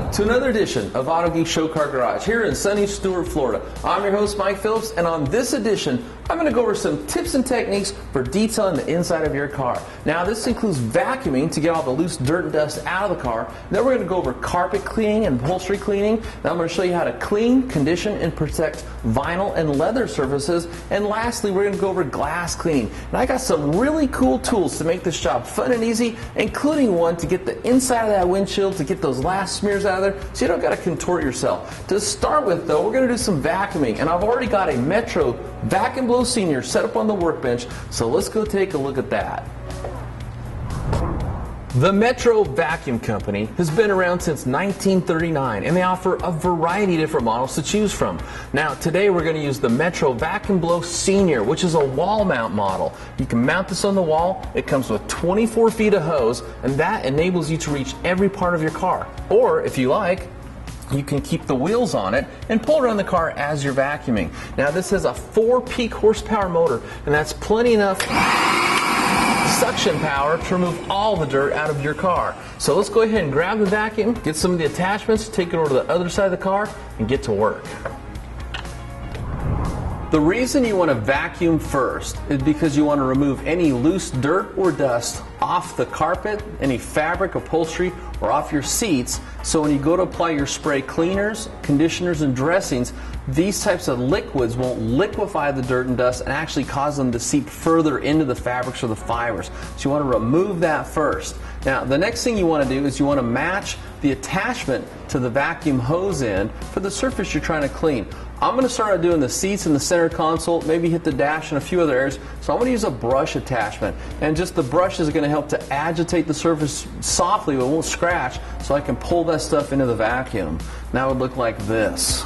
Welcome to another edition of Autogeek Show Car Garage here in sunny Stuart, Florida. I'm your host, Mike Phillips, and on this edition, I'm going to go over some tips and techniques for detailing the inside of your car. Now, this includes vacuuming to get all the loose dirt and dust out of the car. Then we're going to go over carpet cleaning and upholstery cleaning. Then I'm going to show you how to clean, condition, and protect vinyl and leather surfaces. And lastly, we're going to go over glass cleaning. And I got some really cool tools to make this job fun and easy, including one to get the inside of that windshield, to get those last smears out of there so you don't got to contort yourself. To start with, though, we're going to do some vacuuming. And I've already got a Metro-Vac Senior set up on the workbench, so let's go take a look at that. The Metro Vacuum Company has been around since 1939, and they offer a variety of different models to choose from. Now, today we're going to use the Metro Vacuum Blow Senior, which is a wall mount model. You can mount this on the wall. It comes with 24 feet of hose, and that enables you to reach every part of your car. Or, if you like, you can keep the wheels on it and pull around the car as you're vacuuming. Now, this has a 4 peak horsepower motor, and that's plenty enough suction power to remove all the dirt out of your car. So let's go ahead and grab the vacuum, get some of the attachments, take it over to the other side of the car, and get to work. The reason you want to vacuum first is because you want to remove any loose dirt or dust off the carpet, any fabric, upholstery, or off your seats, so when you go to apply your spray cleaners, conditioners, and dressings, these types of liquids won't liquefy the dirt and dust and actually cause them to seep further into the fabrics or the fibers. So you want to remove that first. Now, the next thing you want to do is you want to match the attachment to the vacuum hose end for the surface you're trying to clean. I'm going to start out doing the seats and the center console, maybe hit the dash and a few other areas. So I'm going to use a brush attachment. And just the brush is going to help to agitate the surface softly, but it won't scratch, so I can pull that stuff into the vacuum. Now it would look like this.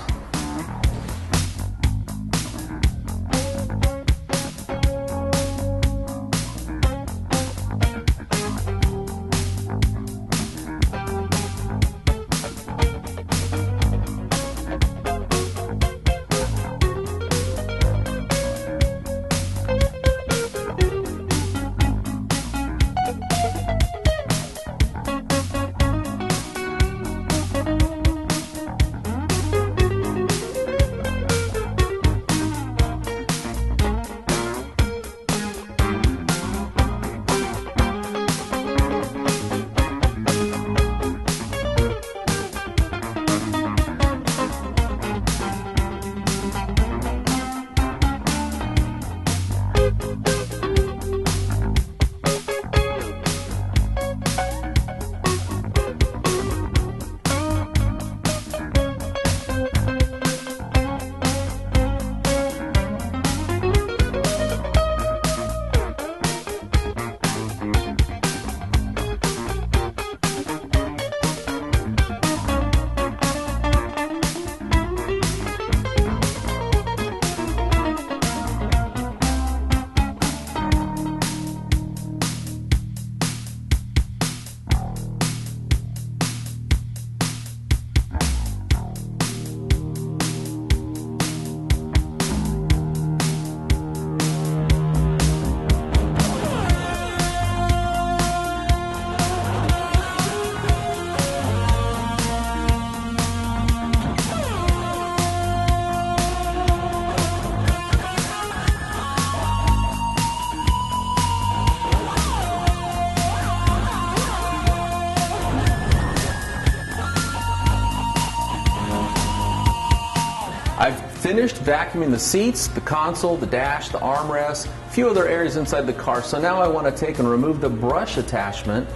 I've finished vacuuming the seats, the console, the dash, the armrest, a few other areas inside the car. So now I want to take and remove the brush attachment.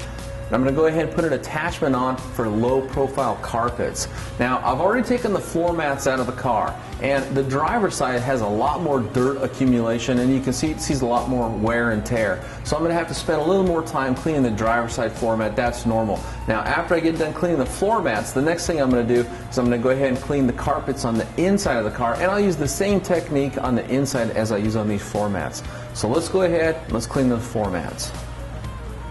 And I'm going to go ahead and put an attachment on for low profile carpets. Now, I've already taken the floor mats out of the car, and the driver's side has a lot more dirt accumulation, and you can see it sees a lot more wear and tear. So I'm going to have to spend a little more time cleaning the driver's side floor mat. That's normal. Now, after I get done cleaning the floor mats, the next thing I'm going to do is I'm going to go ahead and clean the carpets on the inside of the car, and I'll use the same technique on the inside as I use on these floor mats. So let's go ahead and let's clean the floor mats.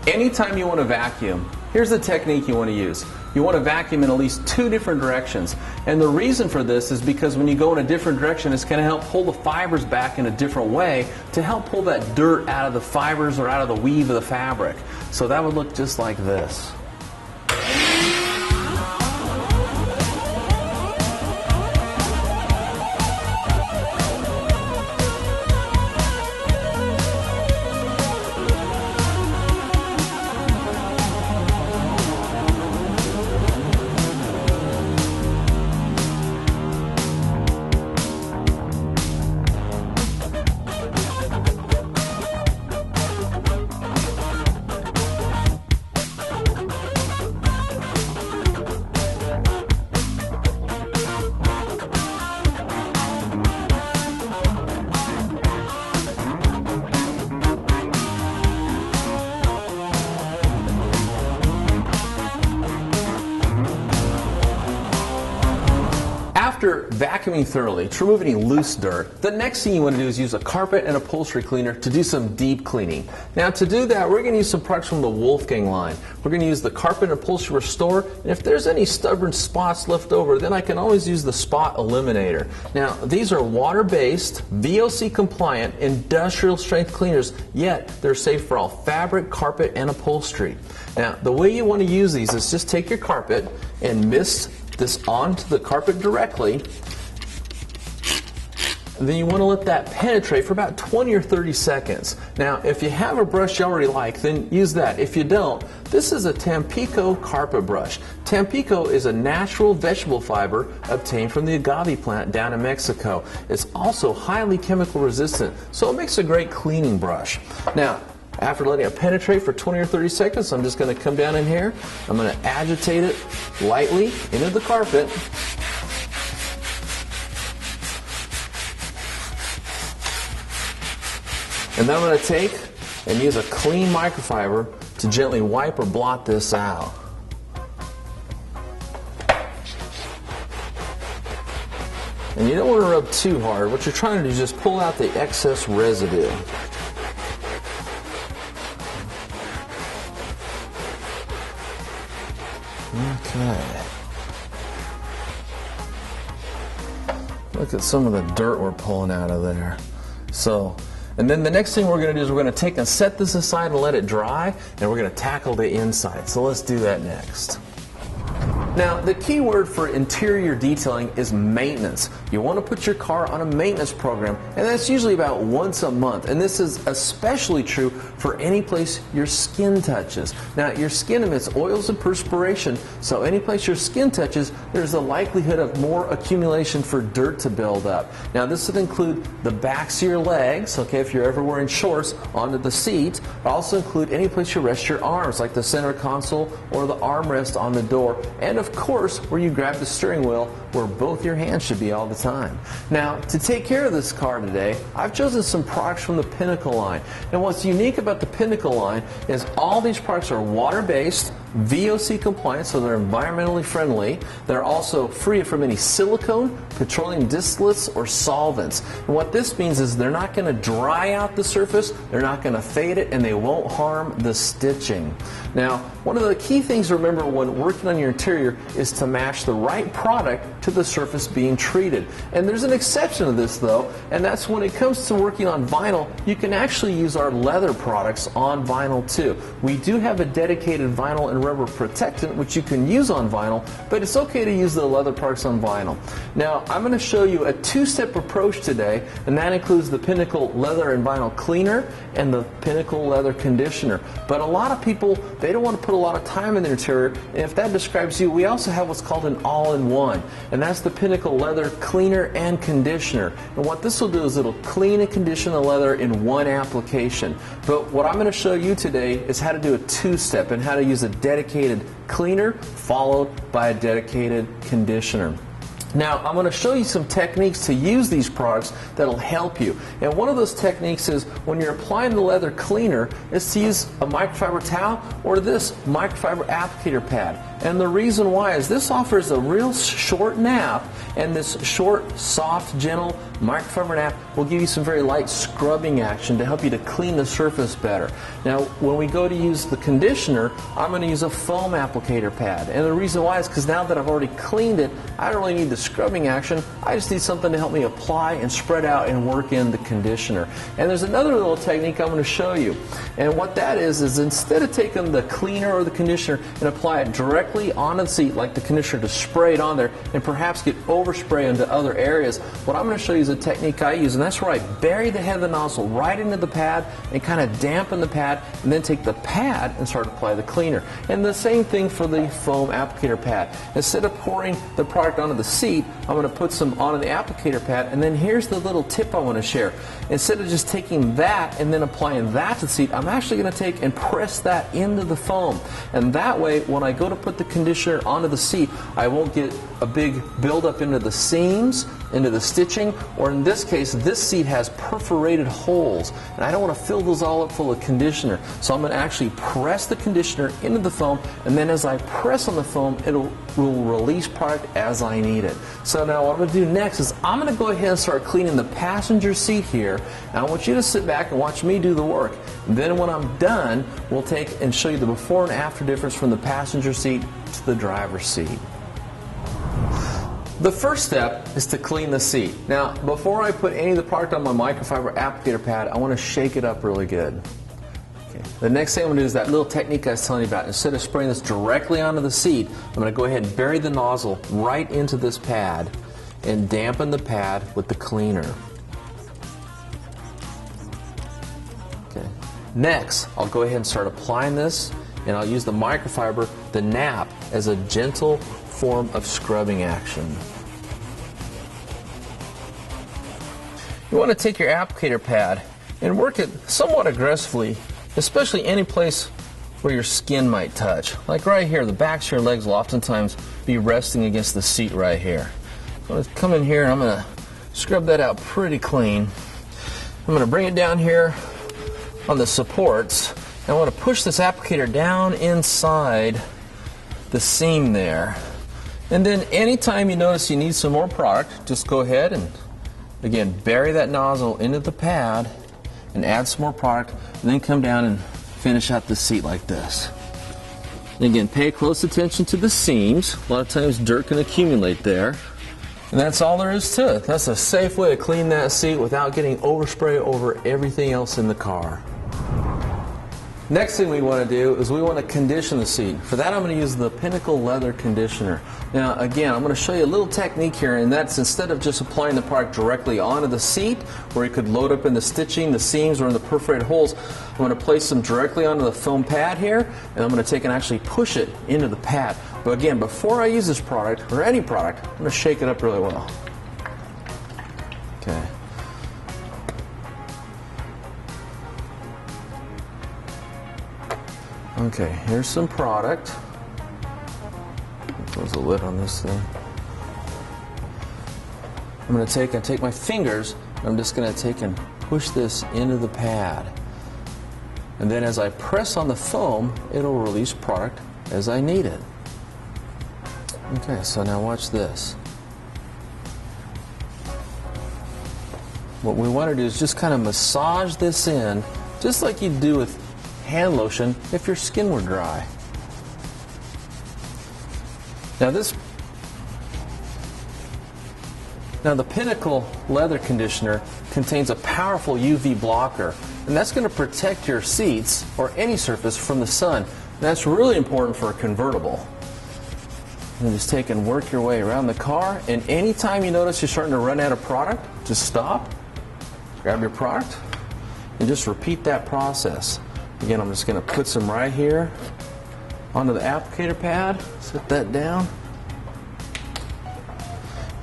Anytime you want to vacuum, here's the technique you want to use. You want to vacuum in at least 2 different directions. And the reason for this is because when you go in a different direction, it's going to help pull the fibers back in a different way to help pull that dirt out of the fibers or out of the weave of the fabric. So that would look just like this. after vacuuming thoroughly to remove any loose dirt, the next thing you want to do is use a carpet and upholstery cleaner to do some deep cleaning. Now to do that, we're going to use some products from the Wolfgang line. We're going to use the Carpet and Upholstery Restore, and if there's any stubborn spots left over, then I can always use the Spot Eliminator. Now these are water-based, VOC compliant, industrial strength cleaners, yet they're safe for all fabric, carpet, and upholstery. Now the way you want to use these is just take your carpet and mist this onto the carpet directly. And then you want to let that penetrate for about 20 or 30 seconds. Now, if you have a brush you already like, then use that. If you don't, this is a Tampico carpet brush. Tampico is a natural vegetable fiber obtained from the agave plant down in Mexico. It's also highly chemical resistant, so it makes a great cleaning brush. Now, after letting it penetrate for 20 or 30 seconds, I'm just going to come down in here. I'm going to agitate it lightly into the carpet. And then I'm going to take and use a clean microfiber to gently wipe or blot this out. And you don't want to rub too hard. What you're trying to do is just pull out the excess residue. Okay. Look at some of the dirt we're pulling out of there. And then the next thing we're going to do is we're going to take and set this aside and let it dry, and we're going to tackle the inside. So let's do that next. Now, the key word for interior detailing is maintenance. You want to put your car on a maintenance program, and that's usually about once a month. And this is especially true for any place your skin touches. Now, your skin emits oils and perspiration, so any place your skin touches, there's a likelihood of more accumulation for dirt to build up. Now, this would include the backs of your legs, okay, if you're ever wearing shorts, onto the seat. It also include any place you rest your arms, like the center console or the armrest on the door, and of course, where you grab the steering wheel, where both your hands should be all the time. Now, to take care of this car today, I've chosen some products from the Pinnacle line. And what's unique about the Pinnacle line is all these products are water-based, VOC compliant, so they're environmentally friendly. They're also free from any silicone, petroleum distillates, or solvents. And what this means is they're not going to dry out the surface, they're not going to fade it, and they won't harm the stitching. Now, one of the key things to remember when working on your interior is to match the right product to the surface being treated. And there's an exception to this though, and that's when it comes to working on vinyl, you can actually use our leather products on vinyl too. We do have a dedicated vinyl and rubber protectant which you can use on vinyl, but it's okay to use the leather products on vinyl. Now, I'm going to show you a two-step approach today, and that includes the Pinnacle Leather and Vinyl Cleaner and the Pinnacle Leather Conditioner. But a lot of people, they don't want to put a lot of time in their interior, and if that describes you, we also have what's called an all-in-one, and that's the Pinnacle Leather Cleaner and Conditioner. And what this will do is it'll clean and condition the leather in one application. But what I'm going to show you today is how to do a two-step and how to use a dedicated cleaner followed by a dedicated conditioner. Now, I'm going to show you some techniques to use these products that'll help you. And one of those techniques is when you're applying the leather cleaner is to use a microfiber towel or this microfiber applicator pad. And the reason why is this offers a real short nap, and this short, soft, gentle microfiber nap will give you some very light scrubbing action to help you to clean the surface better. Now, when we go to use the conditioner, I'm going to use a foam applicator pad. And the reason why is because now that I've already cleaned it, I don't really need the scrubbing action. I just need something to help me apply and spread out and work in the conditioner. And there's another little technique I'm going to show you. And what that is instead of taking the cleaner or the conditioner and apply it directly on the seat like the conditioner to spray it on there and perhaps get overspray into other areas, what I'm going to show you is a technique I use, and that's where I bury the head of the nozzle right into the pad and kind of dampen the pad, and then take the pad and start to apply the cleaner. And the same thing for the foam applicator pad. Instead of pouring the product onto the seat, I'm going to put some onto the applicator pad, and then here's the little tip I want to share. Instead of just taking that and then applying that to the seat, I'm actually going to take and press that into the foam. And that way, when I go to put put the conditioner onto the seat, I won't get a big buildup into the seams, into the stitching, or in this case, this seat has perforated holes, and I don't want to fill those all up full of conditioner. So I'm going to actually press the conditioner into the foam, and then as I press on the foam, it will release product as I need it. So now what I'm going to do next is I'm going to go ahead and start cleaning the passenger seat here, and I want you to sit back and watch me do the work. And then when I'm done, we'll take and show you the before and after difference from the passenger seat to the driver's seat. The first step is to clean the seat. Now, before I put any of the product on my microfiber applicator pad, I want to shake it up really good. Okay. The next thing I'm going to do is that little technique I was telling you about. Instead of spraying this directly onto the seat, I'm going to go ahead and bury the nozzle right into this pad and dampen the pad with the cleaner. Okay. Next, I'll go ahead and start applying this, and I'll use the microfiber, the nap, as a gentle form of scrubbing action. You want to take your applicator pad and work it somewhat aggressively, especially any place where your skin might touch. Like right here, the backs of your legs will oftentimes be resting against the seat right here. I'm going to come in here and I'm going to scrub that out pretty clean. I'm going to bring it down here on the supports, and I want to push this applicator down inside the seam there. And then anytime you notice you need some more product, just go ahead and, again, bury that nozzle into the pad and add some more product, and then come down and finish out the seat like this. And again, pay close attention to the seams. A lot of times dirt can accumulate there. And that's all there is to it. That's a safe way to clean that seat without getting overspray over everything else in the car. Next thing we want to do is we want to condition the seat. For that, I'm going to use the Pinnacle Leather Conditioner. Now, again, I'm going to show you a little technique here, and that's instead of just applying the product directly onto the seat, where you could load up in the stitching, the seams, or in the perforated holes, I'm going to place them directly onto the foam pad here, and I'm going to take and actually push it into the pad. But again, before I use this product, or any product, I'm going to shake it up really well. Okay. Okay, here's some product. Close the lid on this thing. I'm going to take my fingers, and I'm just going to take and push this into the pad. And then as I press on the foam, it'll release product as I need it. Okay, so now watch this. What we want to do is just kind of massage this in, just like you do with hand lotion if your skin were dry. Now the Pinnacle Leather Conditioner contains a powerful UV blocker, and that's going to protect your seats or any surface from the sun. And that's really important for a convertible. And just take and work your way around the car, and anytime you notice you're starting to run out of product, just stop, grab your product, and just repeat that process. Again, I'm just going to put some right here onto the applicator pad, set that down,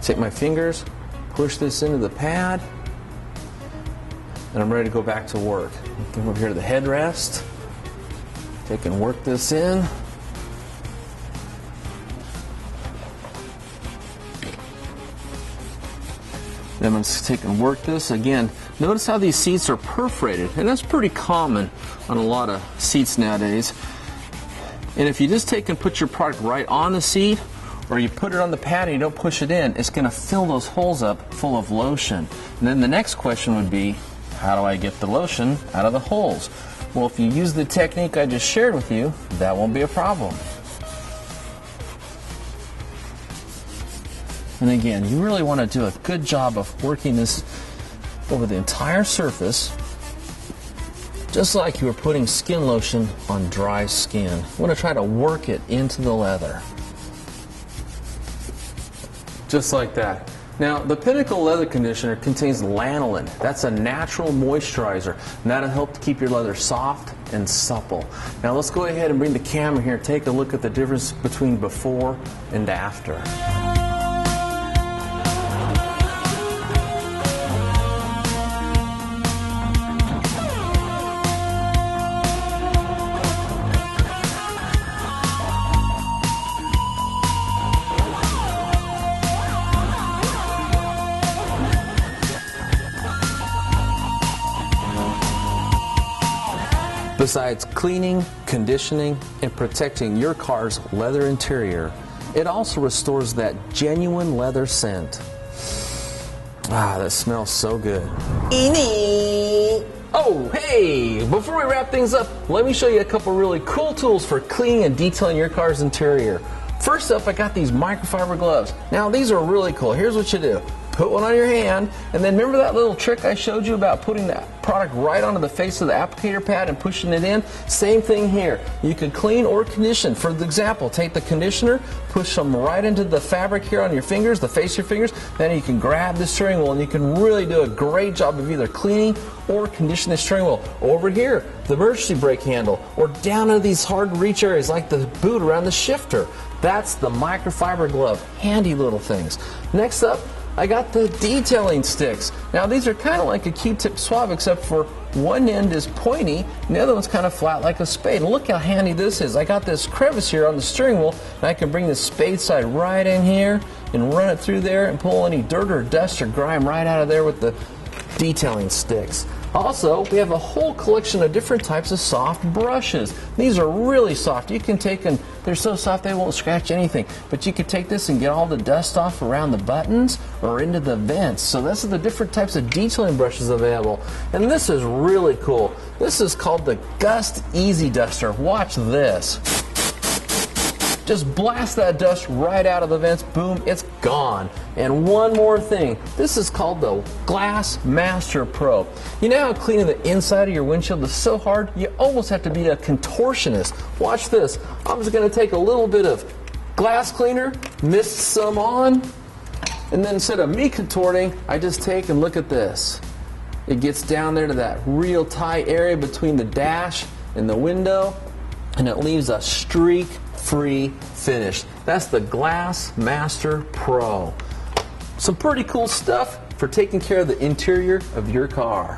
take my fingers, push this into the pad, and I'm ready to go back to work. Come over here to the headrest, take and work this in. Then I'm going to take and work this again. Notice how these seats are perforated, and that's pretty common on a lot of seats nowadays. And if you just take and put your product right on the seat, or you put it on the pad and you don't push it in, it's going to fill those holes up full of lotion. And then the next question would be, how do I get the lotion out of the holes? Well, if you use the technique I just shared with you, that won't be a problem. And again, you really want to do a good job of working this over the entire surface, just like you were putting skin lotion on dry skin. You want to try to work it into the leather. Just like that. Now, the Pinnacle Leather Conditioner contains lanolin. That's a natural moisturizer, and that'll help to keep your leather soft and supple. Now, let's go ahead and bring the camera here and take a look at the difference between before and after. Besides cleaning, conditioning, and protecting your car's leather interior, it also restores that genuine leather scent. Ah, that smells so good. Oh, hey! Before we wrap things up, let me show you a couple really cool tools for cleaning and detailing your car's interior. First up, I got these microfiber gloves. Now, these are really cool. Here's what you do. Put one on your hand, and then remember that little trick I showed you about putting that product right onto the face of the applicator pad and pushing it in? Same thing here. You could clean or condition. For example, take the conditioner, push some right into the fabric here on your fingers, the face of your fingers, then you can grab the steering wheel and you can really do a great job of either cleaning or conditioning the steering wheel. Over here, the emergency brake handle, or down into these hard to reach areas like the boot around the shifter. That's the microfiber glove. Handy little things. Next up, I got the detailing sticks. Now these are kind of like a Q-tip swab, except for one end is pointy and the other one's kind of flat like a spade. And look how handy this is. I got this crevice here on the steering wheel, and I can bring the spade side right in here and run it through there and pull any dirt or dust or grime right out of there with the detailing sticks. Also, we have a whole collection of different types of soft brushes. These are really soft. You can take them, they're so soft they won't scratch anything. But you can take this and get all the dust off around the buttons or into the vents. So this is the different types of detailing brushes available. And this is really cool. This is called the Gust Easy Duster. Watch this. Just blast that dust right out of the vents, boom, it's gone. And one more thing, this is called the Glass Master Pro. You know how cleaning the inside of your windshield is so hard? You almost have to be a contortionist. Watch this. I'm just going to take a little bit of glass cleaner, mist some on, and then instead of me contorting, I just take and look at this. It gets down there to that real tight area between the dash and the window, and it leaves a streak-free finish. That's the Glass Master Pro. Some pretty cool stuff for taking care of the interior of your car.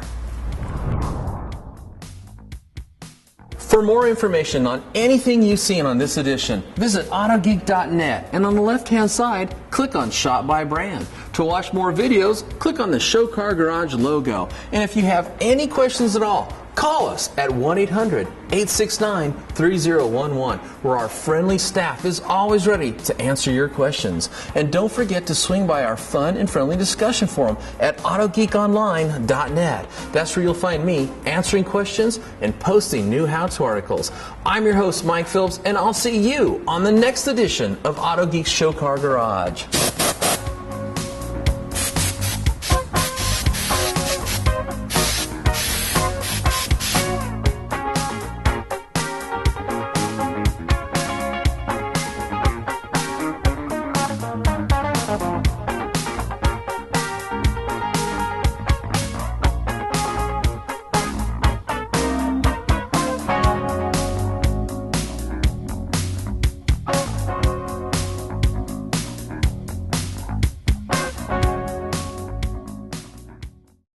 For more information on anything you've seen on this edition, visit Autogeek.net, and on the left-hand side, click on Shop by Brand. To watch more videos, click on the Show Car Garage logo. And if you have any questions at all, call us at 1-800-869-3011, where our friendly staff is always ready to answer your questions. And don't forget to swing by our fun and friendly discussion forum at AutogeekOnline.net. That's where you'll find me answering questions and posting new how-to articles. I'm your host, Mike Phillips, and I'll see you on the next edition of Autogeek's Show Car Garage.